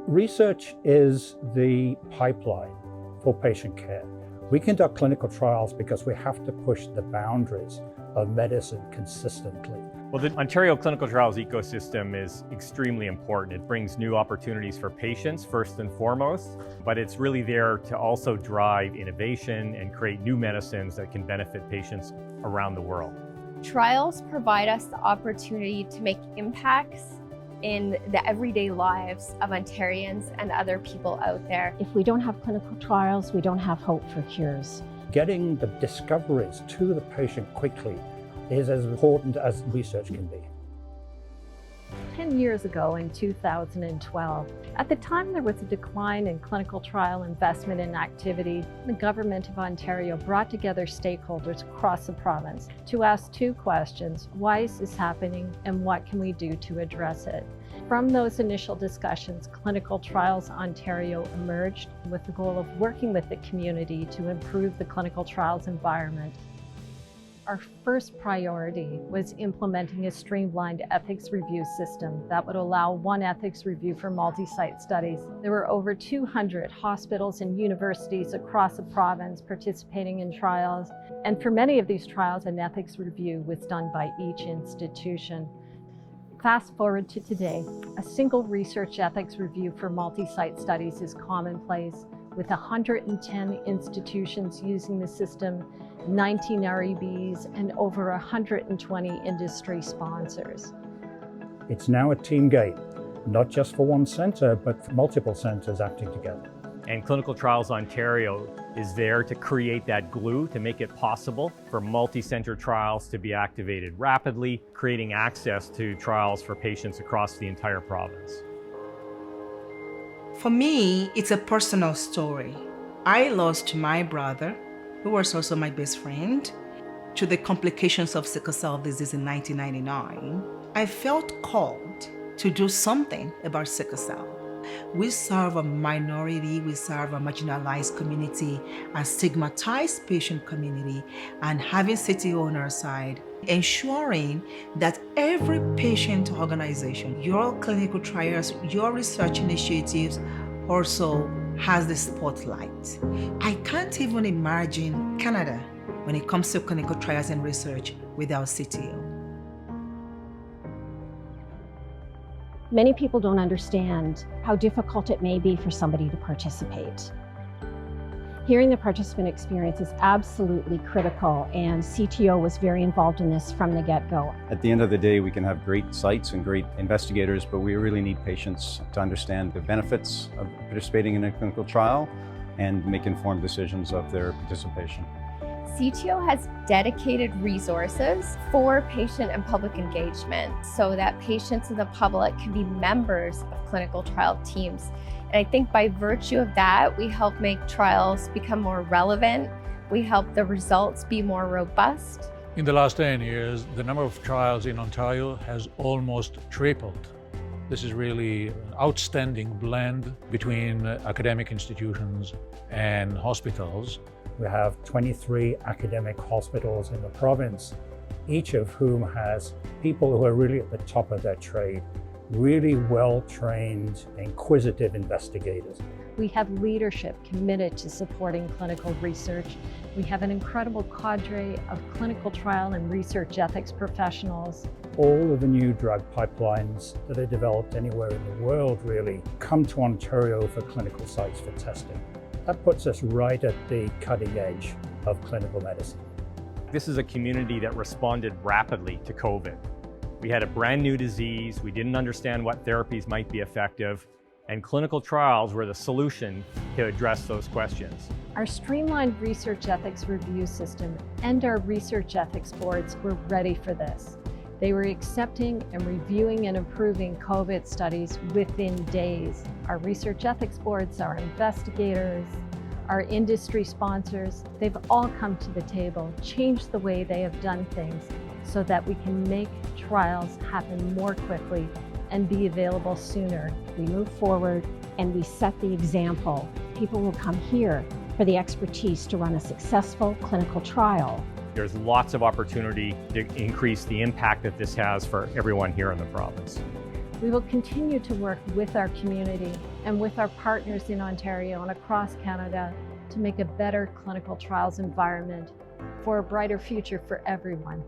Research is the pipeline for patient care. We conduct clinical trials because we have to push the boundaries of medicine consistently. Well, the Ontario clinical trials ecosystem is extremely important. It brings new opportunities for patients first and foremost, but it's really there to also drive innovation and create new medicines that can benefit patients around the world. Trials provide us the opportunity to make impacts in the everyday lives of Ontarians and other people out there. If we don't have clinical trials, we don't have hope for cures. Getting the discoveries to the patient quickly is as important as research can be. 10 years ago in 2012, at the time there was a decline in clinical trial investment and activity. The Government of Ontario brought together stakeholders across the province to ask two questions: why is this happening and what can we do to address it? From those initial discussions, Clinical Trials Ontario emerged with the goal of working with the community to improve the clinical trials environment. Our first priority was implementing a streamlined ethics review system that would allow one ethics review for multi-site studies. There were over 200 hospitals and universities across the province participating in trials, and for many of these trials, an ethics review was done by each institution. Fast forward to today, a single research ethics review for multi-site studies is commonplace, with 110 institutions using the system, 19 REBs, and over 120 industry sponsors. It's now a team game, not just for one centre, but for multiple centres acting together. And Clinical Trials Ontario is there to create that glue, to make it possible for multi-center trials to be activated rapidly, creating access to trials for patients across the entire province. For me, it's a personal story. I lost my brother, who was also my best friend, to the complications of sickle cell disease in 1999. I felt called to do something about sickle cell. We serve a minority, we serve a marginalized community, a stigmatized patient community, and having city on our side, ensuring that every patient organization, your clinical trials, your research initiatives also has the spotlight. I can't even imagine Canada when it comes to clinical trials and research without CTO. Many people don't understand how difficult it may be for somebody to participate. Hearing the participant experience is absolutely critical, and CTO was very involved in this from the get-go. At the end of the day, we can have great sites and great investigators, but we really need patients to understand the benefits of participating in a clinical trial and make informed decisions of their participation. CTO has dedicated resources for patient and public engagement so that patients and the public can be members of clinical trial teams. And I think by virtue of that, we help make trials become more relevant. We help the results be more robust. In the last 10 years, the number of trials in Ontario has almost tripled. This is really an outstanding blend between academic institutions and hospitals. We have 23 academic hospitals in the province, each of whom has people who are really at the top of their trade, really well-trained, inquisitive investigators. We have leadership committed to supporting clinical research. We have an incredible cadre of clinical trial and research ethics professionals. All of the new drug pipelines that are developed anywhere in the world really come to Ontario for clinical sites for testing. That puts us right at the cutting edge of clinical medicine. This is a community that responded rapidly to COVID. We had a brand new disease, we didn't understand what therapies might be effective, and clinical trials were the solution to address those questions. Our streamlined research ethics review system and our research ethics boards were ready for this. They were accepting and reviewing and approving COVID studies within days. Our research ethics boards, our investigators, our industry sponsors, they've all come to the table, changed the way they have done things so that we can make trials happen more quickly and be available sooner. We move forward and we set the example. People will come here for the expertise to run a successful clinical trial. There's lots of opportunity to increase the impact that this has for everyone here in the province. We will continue to work with our community and with our partners in Ontario and across Canada to make a better clinical trials environment for a brighter future for everyone.